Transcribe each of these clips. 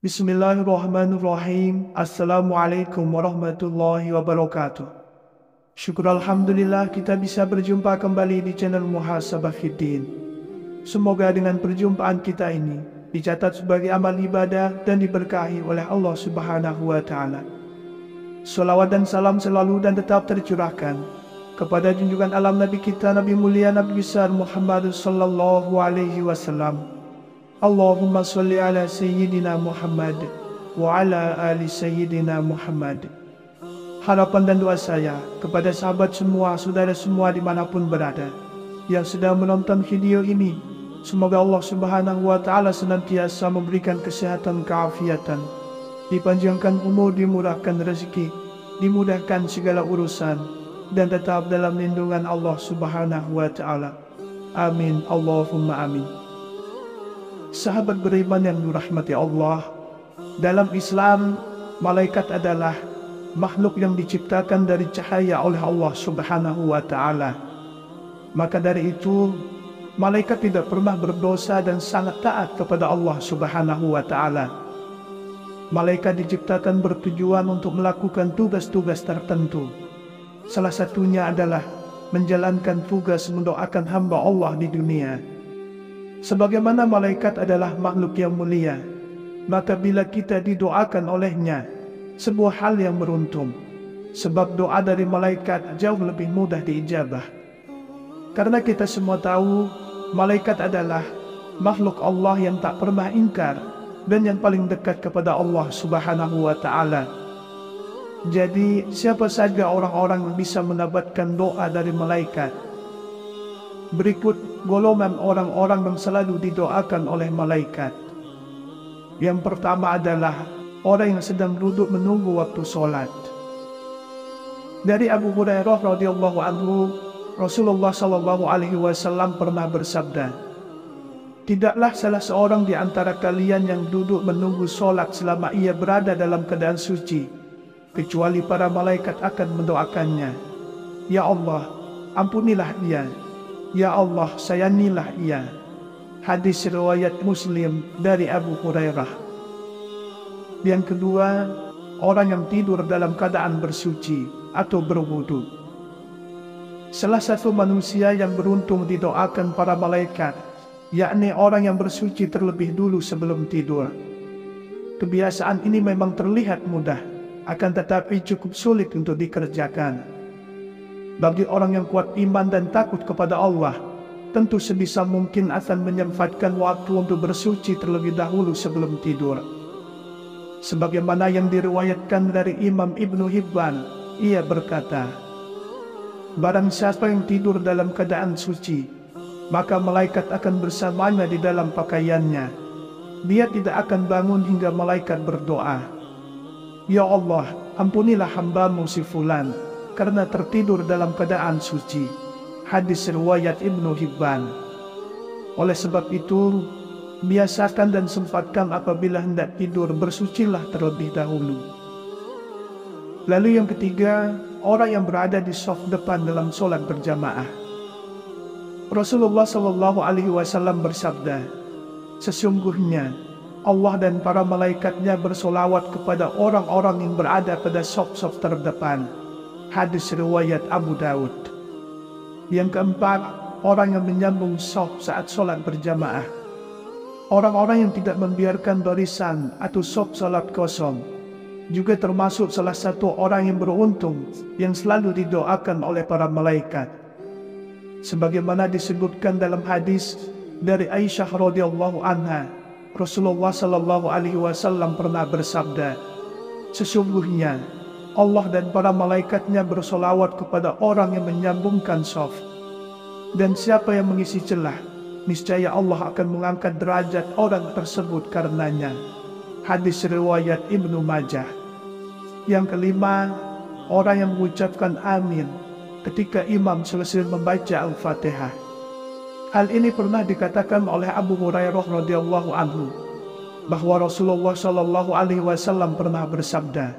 Bismillahirrahmanirrahim. Assalamualaikum warahmatullahi wabarakatuh. Syukur Alhamdulillah kita bisa berjumpa kembali di channel Muhasabah Fiddin. Semoga dengan perjumpaan kita ini dicatat sebagai amal ibadah dan diberkahi oleh Allah Subhanahu wa Ta'ala. Salawat dan salam selalu dan tetap tercurahkan kepada junjungan alam Nabi kita, Nabi mulia, Nabi besar Muhammad sallallahu alaihi wasallam. Allahumma salli ala Sayyidina Muhammad wa ala ali Sayyidina Muhammad. Harapan dan doa saya kepada sahabat semua, saudara semua dimanapun berada yang sedang menonton video ini, semoga Allah Subhanahu wa Ta'ala senantiasa memberikan kesehatan, keafiatan, dipanjangkan umur, dimurahkan rezeki, dimudahkan segala urusan, dan tetap dalam lindungan Allah Subhanahu wa Ta'ala. Amin, Allahumma amin. Sahabat beriman yang dirahmati Allah, dalam Islam, malaikat adalah makhluk yang diciptakan dari cahaya oleh Allah Subhanahu wa Ta'ala. Maka dari itu, malaikat tidak pernah berdosa dan sangat taat kepada Allah Subhanahu wa Ta'ala. Malaikat diciptakan bertujuan untuk melakukan tugas-tugas tertentu. Salah satunya adalah menjalankan tugas mendoakan hamba Allah di dunia. Sebagaimana malaikat adalah makhluk yang mulia, maka bila kita didoakan olehnya, sebuah hal yang beruntung. Sebab doa dari malaikat jauh lebih mudah diijabah. Karena kita semua tahu, malaikat adalah makhluk Allah yang tak pernah ingkar dan yang paling dekat kepada Allah Subhanahu wa Ta'ala. Jadi, siapa saja orang-orang yang bisa mendapatkan doa dari malaikat? Berikut golongan orang-orang yang selalu didoakan oleh malaikat. Yang pertama adalah orang yang sedang duduk menunggu waktu sholat. Dari Abu Hurairah radhiyallahu anhu, Rasulullah sallallahu alaihi wasallam pernah bersabda, "Tidaklah salah seorang di antara kalian yang duduk menunggu sholat selama ia berada dalam keadaan suci, kecuali para malaikat akan mendoakannya, 'Ya Allah, ampunilah dia. Ya Allah, sayangilah ia.'" Hadis riwayat Muslim dari Abu Hurairah. Yang kedua, orang yang tidur dalam keadaan bersuci atau berwudu. Salah satu manusia yang beruntung didoakan para malaikat, yakni orang yang bersuci terlebih dulu sebelum tidur. Kebiasaan ini memang terlihat mudah, akan tetapi cukup sulit untuk dikerjakan. Bagi orang yang kuat iman dan takut kepada Allah, tentu sebisa mungkin akan menyempatkan waktu untuk bersuci terlebih dahulu sebelum tidur. Sebagaimana yang diriwayatkan dari Imam Ibnu Hibban, ia berkata, "Barang siapa yang tidur dalam keadaan suci, maka malaikat akan bersamanya di dalam pakaiannya. Dia tidak akan bangun hingga malaikat berdoa, 'Ya Allah, ampunilah hambamu si fulan, karena tertidur dalam keadaan suci.'" Hadis riwayat Ibnu Hibban. Oleh sebab itu, biasakan dan sempatkan apabila hendak tidur, bersucilah terlebih dahulu. Lalu yang ketiga, orang yang berada di shaf depan dalam sholat berjamaah. Rasulullah sallallahu alaihi wasallam bersabda, "Sesungguhnya Allah dan para malaikatnya bersolawat kepada orang-orang yang berada pada shaf-shaf terdepan." Hadis riwayat Abu Daud. Yang keempat, orang yang menyambung shaf saat sholat berjamaah. Orang-orang yang tidak membiarkan barisan atau shaf sholat kosong juga termasuk salah satu orang yang beruntung yang selalu didoakan oleh para malaikat. Sebagaimana disebutkan dalam hadis dari Aisyah radhiyallahu anha, Rasulullah sallallahu alaihi wasallam pernah bersabda, "Sesungguhnya Allah dan para malaikatnya bersolawat kepada orang yang menyambungkan shaf. Dan siapa yang mengisi celah, niscaya Allah akan mengangkat derajat orang tersebut karenanya." Hadis riwayat Ibnu Majah. Yang kelima, orang yang mengucapkan amin ketika imam selesai membaca Al-Fatihah. Hal ini pernah dikatakan oleh Abu Hurairah radhiyallahu anhu bahwa Rasulullah Shallallahu Alaihi Wasallam pernah bersabda,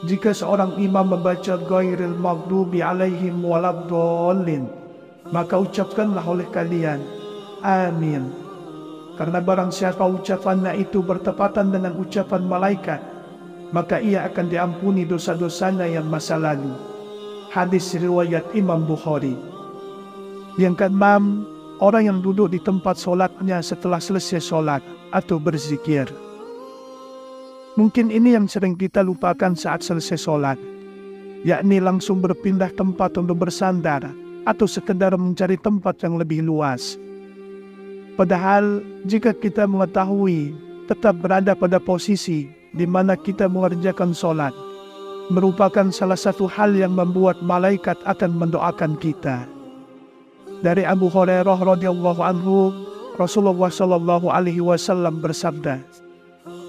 jika seorang imam membaca ghairil maghdubi alaihim waladdallin, maka ucapkanlah oleh kalian, amin. Karena barang siapa ucapannya itu bertepatan dengan ucapan malaikat, maka ia akan diampuni dosa-dosanya yang masa lalu. Hadis riwayat Imam Bukhari. Yang keenam, orang yang duduk di tempat sholatnya setelah selesai sholat atau berzikir. Mungkin ini yang sering kita lupakan saat selesai sholat, yakni langsung berpindah tempat untuk bersandar atau sekedar mencari tempat yang lebih luas. Padahal jika kita mengetahui tetap berada pada posisi di mana kita mengerjakan sholat, merupakan salah satu hal yang membuat malaikat akan mendoakan kita. Dari Abu Hurairah radhiyallahu anhu, Rasulullah Shallallahu Alaihi Wasallam bersabda,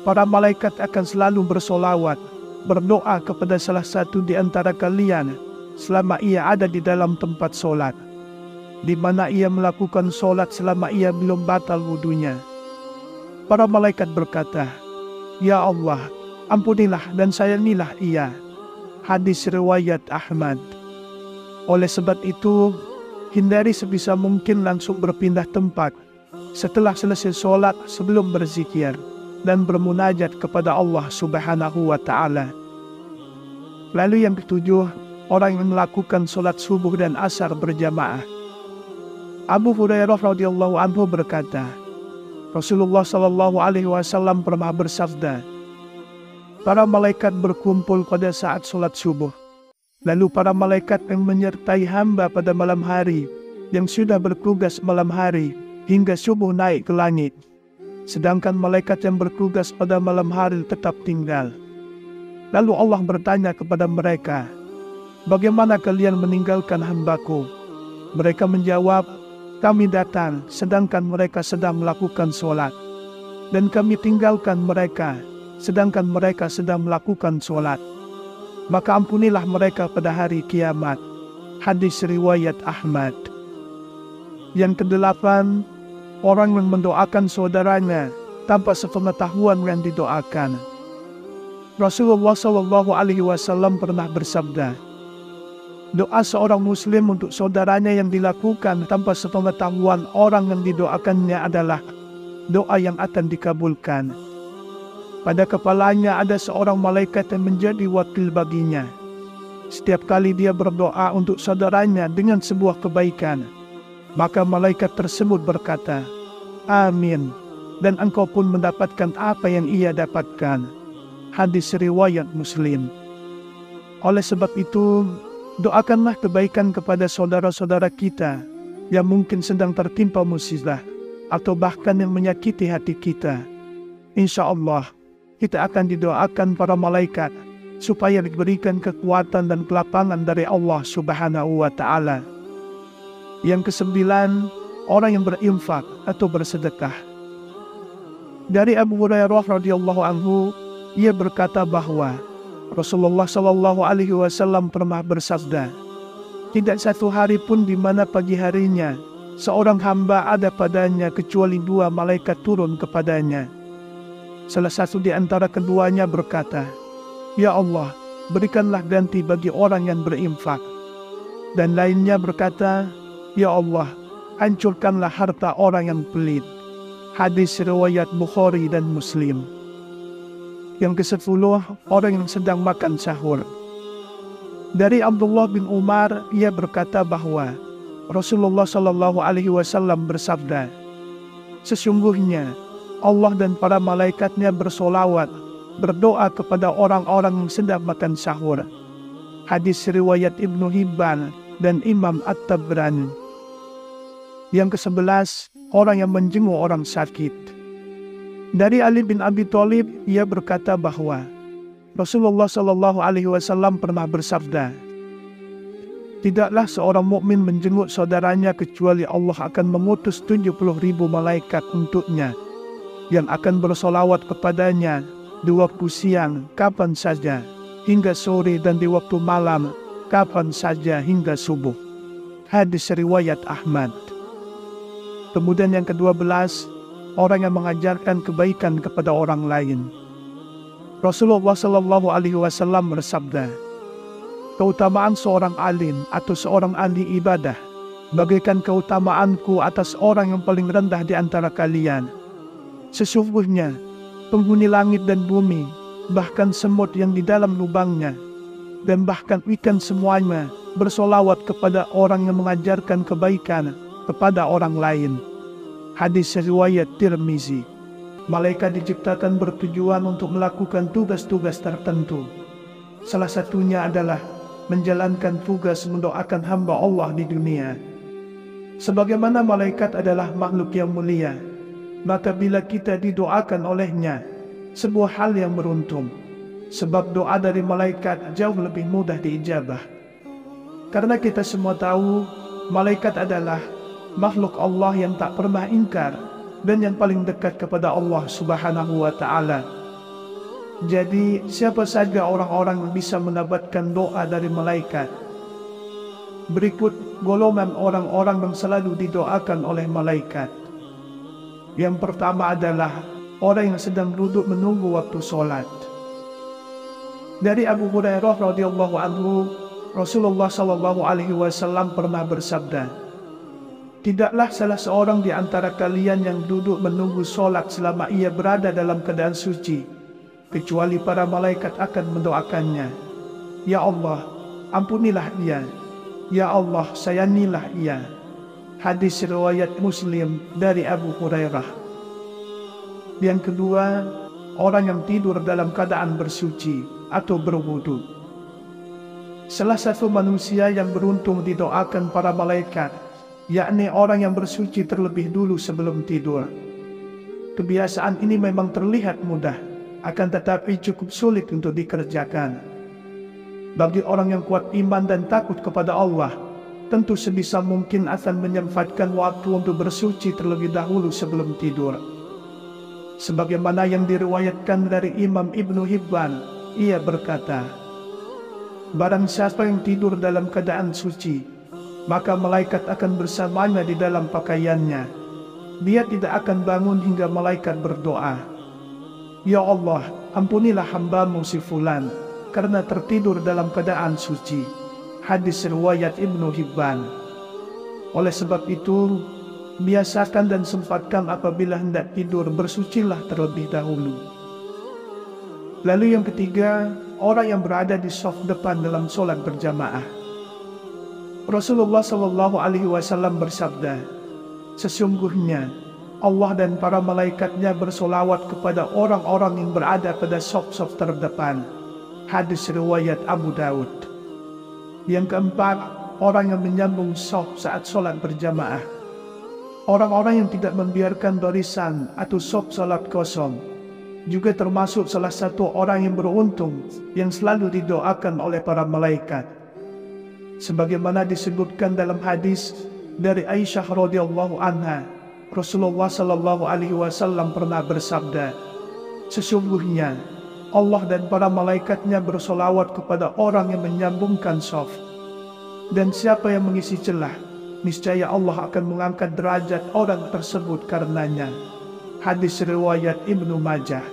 para malaikat akan selalu bersolawat, berdoa kepada salah satu di antara kalian selama ia ada di dalam tempat sholat, di mana ia melakukan sholat selama ia belum batal wudunya. Para malaikat berkata, ya Allah, ampunilah dan sayangilah ia. Hadis riwayat Ahmad. Oleh sebab itu, hindari sebisa mungkin langsung berpindah tempat setelah selesai sholat sebelum berzikir dan bermunajat kepada Allah Subhanahu wa Ta'ala. Lalu yang ketujuh, orang yang melakukan sholat subuh dan asar berjamaah. Abu Hurairah radhiyallahu anhu berkata, Rasulullah Shallallahu Alaihi Wasallam pernah bersabda, para malaikat berkumpul pada saat sholat subuh. Lalu para malaikat yang menyertai hamba pada malam hari, yang sudah bertugas malam hari, hingga subuh naik ke langit. Sedangkan malaikat yang bertugas pada malam hari tetap tinggal. Lalu Allah bertanya kepada mereka, bagaimana kalian meninggalkan hambaku? Mereka menjawab, kami datang sedangkan mereka sedang melakukan sholat. Dan kami tinggalkan mereka sedangkan mereka sedang melakukan sholat. Maka ampunilah mereka pada hari kiamat. Hadis riwayat Ahmad. Yang kedelapan, orang yang mendoakan saudaranya tanpa sepengetahuan yang didoakan. Rasulullah Shallallahu Alaihi Wasallam pernah bersabda, doa seorang muslim untuk saudaranya yang dilakukan tanpa sepengetahuan orang yang didoakannya adalah doa yang akan dikabulkan. Pada kepalanya ada seorang malaikat yang menjadi wakil baginya. Setiap kali dia berdoa untuk saudaranya dengan sebuah kebaikan, maka malaikat tersebut berkata, amin, dan engkau pun mendapatkan apa yang ia dapatkan. Hadis riwayat Muslim. Oleh sebab itu, doakanlah kebaikan kepada saudara-saudara kita yang mungkin sedang tertimpa musibah atau bahkan yang menyakiti hati kita. Insya Allah, kita akan didoakan para malaikat supaya diberikan kekuatan dan kelapangan dari Allah Subhanahu wa Ta'ala. Yang kesembilan, orang yang berinfak atau bersedekah. Dari Abu Hurairah radhiyallahu anhu, ia berkata bahwa Rasulullah Shallallahu Alaihi Wasallam pernah bersabda, tidak satu hari pun di mana pagi harinya seorang hamba ada padanya kecuali dua malaikat turun kepadanya. Salah satu di antara keduanya berkata, ya Allah, berikanlah ganti bagi orang yang berinfak. Dan lainnya berkata, ya Allah, hancurkanlah harta orang yang pelit. Hadis riwayat Bukhari dan Muslim. Yang ke-10, orang yang sedang makan sahur. Dari Abdullah bin Umar, ia berkata bahwa Rasulullah Shallallahu Alaihi Wasallam bersabda, sesungguhnya Allah dan para malaikatnya bersolawat, berdoa kepada orang-orang yang sedang makan sahur. Hadis riwayat Ibnu Hibban dan Imam At-Tabrani. Yang ke-11, orang yang menjenguk orang sakit. Dari Ali bin Abi Thalib, ia berkata bahwa Rasulullah Shallallahu Alaihi Wasallam pernah bersabda, tidaklah seorang mukmin menjenguk saudaranya kecuali Allah akan mengutus 70.000 malaikat untuknya, yang akan bersolawat kepadanya di waktu siang kapan saja hingga sore dan di waktu malam kapan saja hingga subuh. Hadis riwayat Ahmad. Kemudian yang ke-12, orang yang mengajarkan kebaikan kepada orang lain. Rasulullah Shallallahu Alaihi Wasallam bersabda, keutamaan seorang alim atau seorang ahli ibadah bagaikan keutamaanku atas orang yang paling rendah di antara kalian. Sesungguhnya penghuni langit dan bumi, bahkan semut yang di dalam lubangnya, dan bahkan ikan semuanya bersolawat kepada orang yang mengajarkan kebaikan kepada orang lain. Hadis riwayat Tirmizi. Malaikat diciptakan bertujuan untuk melakukan tugas-tugas tertentu. Salah satunya adalah menjalankan tugas mendoakan hamba Allah di dunia. Sebagaimana malaikat adalah makhluk yang mulia, maka bila kita didoakan olehnya, sebuah hal yang beruntung. Sebab doa dari malaikat jauh lebih mudah diijabah. Karena kita semua tahu, malaikat adalah makhluk Allah yang tak pernah ingkar dan yang paling dekat kepada Allah Subhanahu wa Ta'ala. Jadi, siapa saja orang-orang yang bisa mendapatkan doa dari malaikat? Berikut golongan orang-orang yang selalu didoakan oleh malaikat. Yang pertama adalah orang yang sedang duduk menunggu waktu sholat. Dari Abu Hurairah radhiyallahu anhu, Rasulullah Shallallahu Alaihi Wasallam pernah bersabda, tidaklah salah seorang di antara kalian yang duduk menunggu sholat selama ia berada dalam keadaan suci, kecuali para malaikat akan mendoakannya. Ya Allah, ampunilah ia. Ya Allah, sayangilah ia. Hadis riwayat Muslim dari Abu Hurairah. Yang kedua, orang yang tidur dalam keadaan bersuci atau berwudu. Salah satu manusia yang beruntung didoakan para malaikat, yakni orang yang bersuci terlebih dulu sebelum tidur. Kebiasaan ini memang terlihat mudah, akan tetapi cukup sulit untuk dikerjakan. Bagi orang yang kuat iman dan takut kepada Allah, tentu sebisa mungkin akan menyempatkan waktu untuk bersuci terlebih dahulu sebelum tidur. Sebagaimana yang diriwayatkan dari Imam Ibnu Hibban, ia berkata, barang siapa yang tidur dalam keadaan suci, maka malaikat akan bersamanya di dalam pakaiannya. Dia tidak akan bangun hingga malaikat berdoa, ya Allah, ampunilah hambamu si fulan, karena tertidur dalam keadaan suci. Hadis riwayat Ibnu Hibban. Oleh sebab itu, biasakan dan sempatkan apabila hendak tidur, bersucilah terlebih dahulu. Lalu yang ketiga, orang yang berada di shaf depan dalam sholat berjamaah. Rasulullah Shallallahu Alaihi Wasallam bersabda, sesungguhnya Allah dan para malaikatnya bersolawat kepada orang-orang yang berada pada shaf-shaf terdepan. Hadis riwayat Abu Daud. Yang keempat, orang yang menyambung shaf saat sholat berjamaah. Orang-orang yang tidak membiarkan barisan atau shaf sholat kosong juga termasuk salah satu orang yang beruntung yang selalu didoakan oleh para malaikat. Sebagaimana disebutkan dalam hadis dari Aisyah radhiyallahu anha, Rasulullah Shallallahu Alaihi Wasallam pernah bersabda, sesungguhnya Allah dan para malaikatnya bersolawat kepada orang yang menyambungkan shaf, dan siapa yang mengisi celah, niscaya Allah akan mengangkat derajat orang tersebut karenanya. Hadis riwayat Ibnu Majah.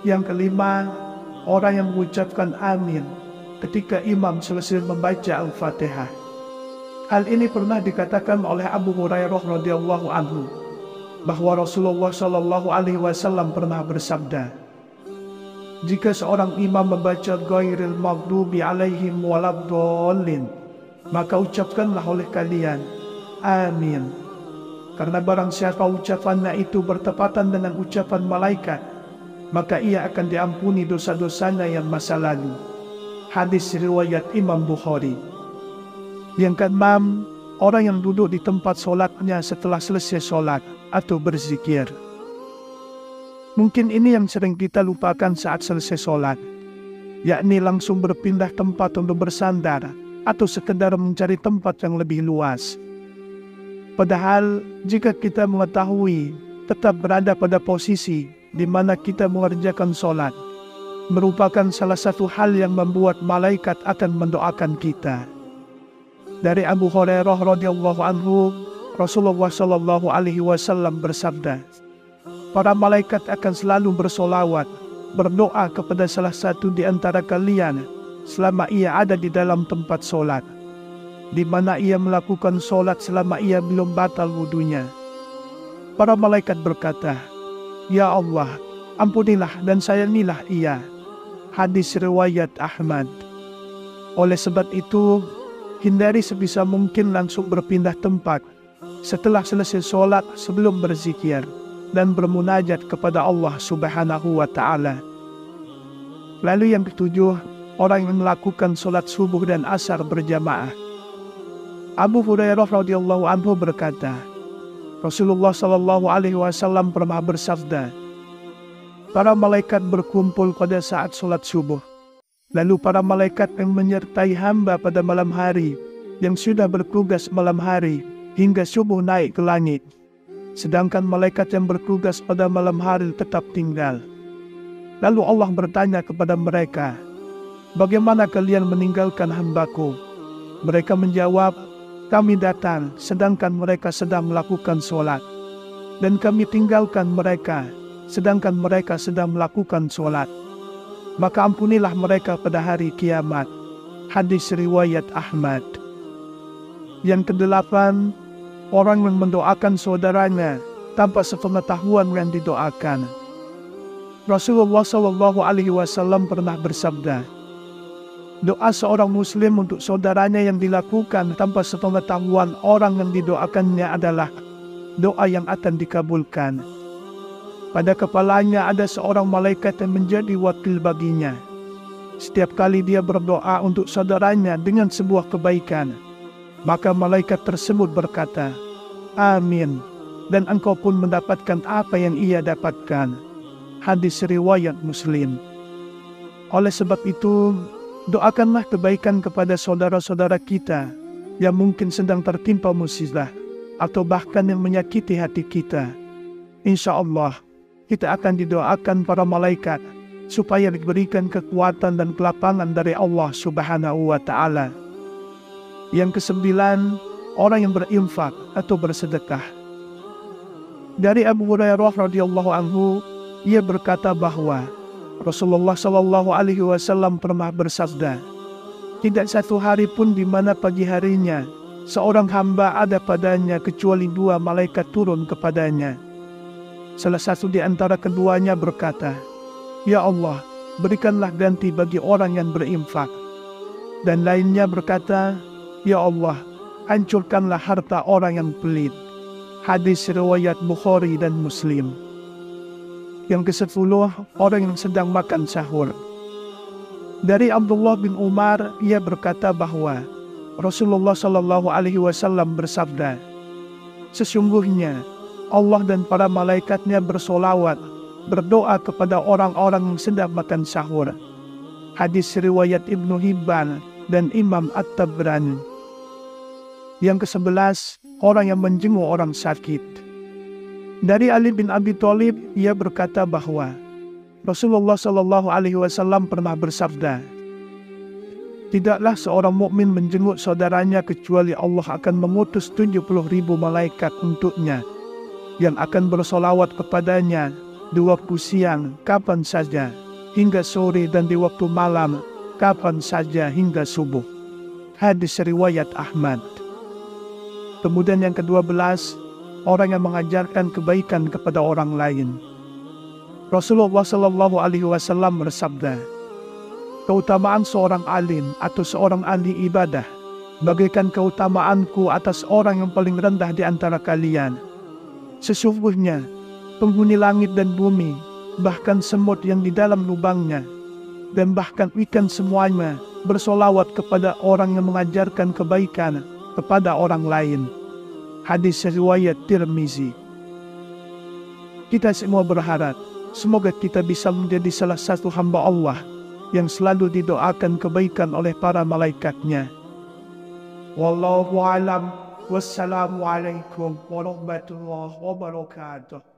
Yang kelima, orang yang mengucapkan amin ketika imam selesai membaca Al-Fatihah. Hal ini pernah dikatakan oleh Abu Hurairah radhiyallahu anhu, bahwa Rasulullah Shallallahu Alaihi Wasallam pernah bersabda, jika seorang imam membaca ghairil maghdubi alaihim waladdallin, maka ucapkanlah oleh kalian amin. Karena barang siapa ucapannya itu bertepatan dengan ucapan malaikat, maka ia akan diampuni dosa-dosanya yang masa lalu. Hadis riwayat Imam Bukhari. Yang keenam, orang yang duduk di tempat sholatnya setelah selesai sholat atau berzikir. Mungkin ini yang sering kita lupakan saat selesai sholat, yakni langsung berpindah tempat untuk bersandar atau sekedar mencari tempat yang lebih luas. Padahal jika kita mengetahui tetap berada pada posisi di mana kita mengerjakan sholat, merupakan salah satu hal yang membuat malaikat akan mendoakan kita. Dari Abu Hurairah radhiyallahu anhu, Rasulullah Shallallahu Alaihi Wasallam bersabda, para malaikat akan selalu bersolawat, berdoa kepada salah satu di antara kalian selama ia ada di dalam tempat solat, di mana ia melakukan solat selama ia belum batal wudunya. Para malaikat berkata, ya Allah, ampunilah dan sayangilah ia. Hadis riwayat Ahmad. Oleh sebab itu, hindari sebisa mungkin langsung berpindah tempat setelah selesai solat sebelum berzikir dan bermunajat kepada Allah Subhanahu wa Ta'ala. Lalu yang ketujuh, orang yang melakukan solat subuh dan asar berjamaah. Abu Hurairah radhiyallahu anhu berkata, Rasulullah Shallallahu Alaihi Wasallam pernah bersabda, para malaikat berkumpul pada saat solat subuh. Lalu para malaikat yang menyertai hamba pada malam hari, yang sudah bertugas malam hari hingga subuh naik ke langit. Sedangkan malaikat yang bertugas pada malam hari tetap tinggal. Lalu Allah bertanya kepada mereka, bagaimana kalian meninggalkan hambaku? Mereka menjawab, kami datang sedangkan mereka sedang melakukan sholat. Dan kami tinggalkan mereka sedangkan mereka sedang melakukan sholat. Maka ampunilah mereka pada hari kiamat. Hadis riwayat Ahmad. Yang kedelapan, orang yang mendoakan saudaranya tanpa sepengetahuan yang didoakan. Rasulullah Shallallahu Alaihi Wasallam pernah bersabda, doa seorang muslim untuk saudaranya yang dilakukan tanpa sepengetahuan orang yang didoakannya adalah doa yang akan dikabulkan. Pada kepalanya ada seorang malaikat yang menjadi wakil baginya. Setiap kali dia berdoa untuk saudaranya dengan sebuah kebaikan, maka malaikat tersebut berkata, amin, dan engkau pun mendapatkan apa yang ia dapatkan. Hadis riwayat Muslim. Oleh sebab itu, doakanlah kebaikan kepada saudara-saudara kita yang mungkin sedang tertimpa musibah atau bahkan yang menyakiti hati kita. Insya Allah, kita akan didoakan para malaikat supaya diberikan kekuatan dan kelapangan dari Allah Subhanahu wa Ta'ala. Yang kesembilan, orang yang berinfak atau bersedekah. Dari Abu Hurairah radhiyallahu anhu, ia berkata bahwa Rasulullah Shallallahu Alaihi Wasallam pernah bersabda, tidak satu hari pun di mana pagi harinya seorang hamba ada padanya kecuali dua malaikat turun kepadanya. Salah satu di antara keduanya berkata, ya Allah, berikanlah ganti bagi orang yang berinfak. Dan lainnya berkata, ya Allah, hancurkanlah harta orang yang pelit. Hadis riwayat Bukhari dan Muslim. Yang ke-10, orang yang sedang makan sahur. Dari Abdullah bin Umar, ia berkata bahwa Rasulullah Shallallahu Alaihi Wasallam bersabda, sesungguhnya Allah dan para malaikatnya bersolawat, berdoa kepada orang-orang yang sedang makan sahur. Hadis riwayat Ibnu Hibban dan Imam At-Tabrani. Yang ke-11, orang yang menjenguk orang sakit. Dari Ali bin Abi Thalib, ia berkata bahwa Rasulullah Shallallahu Alaihi Wasallam pernah bersabda, tidaklah seorang mukmin menjenguk saudaranya kecuali Allah akan mengutus 70.000 malaikat untuknya, yang akan bersolawat kepadanya di waktu siang kapan saja hingga sore dan di waktu malam kapan saja hingga subuh. Hadis riwayat Ahmad. Kemudian yang ke-12, orang yang mengajarkan kebaikan kepada orang lain. Rasulullah Shallallahu Alaihi Wasallam bersabda, keutamaan seorang alim atau seorang ahli ibadah bagaikan keutamaanku atas orang yang paling rendah di antara kalian. Sesungguhnya penghuni langit dan bumi, bahkan semut yang di dalam lubangnya, dan bahkan ikan semuanya bersolawat kepada orang yang mengajarkan kebaikan kepada orang lain. Hadis riwayat Tirmizi. Kita semua berharap semoga kita bisa menjadi salah satu hamba Allah yang selalu didoakan kebaikan oleh para malaikatnya. Wallahu a'lam. Wassalamualaikum warahmatullahi wabarakatuh.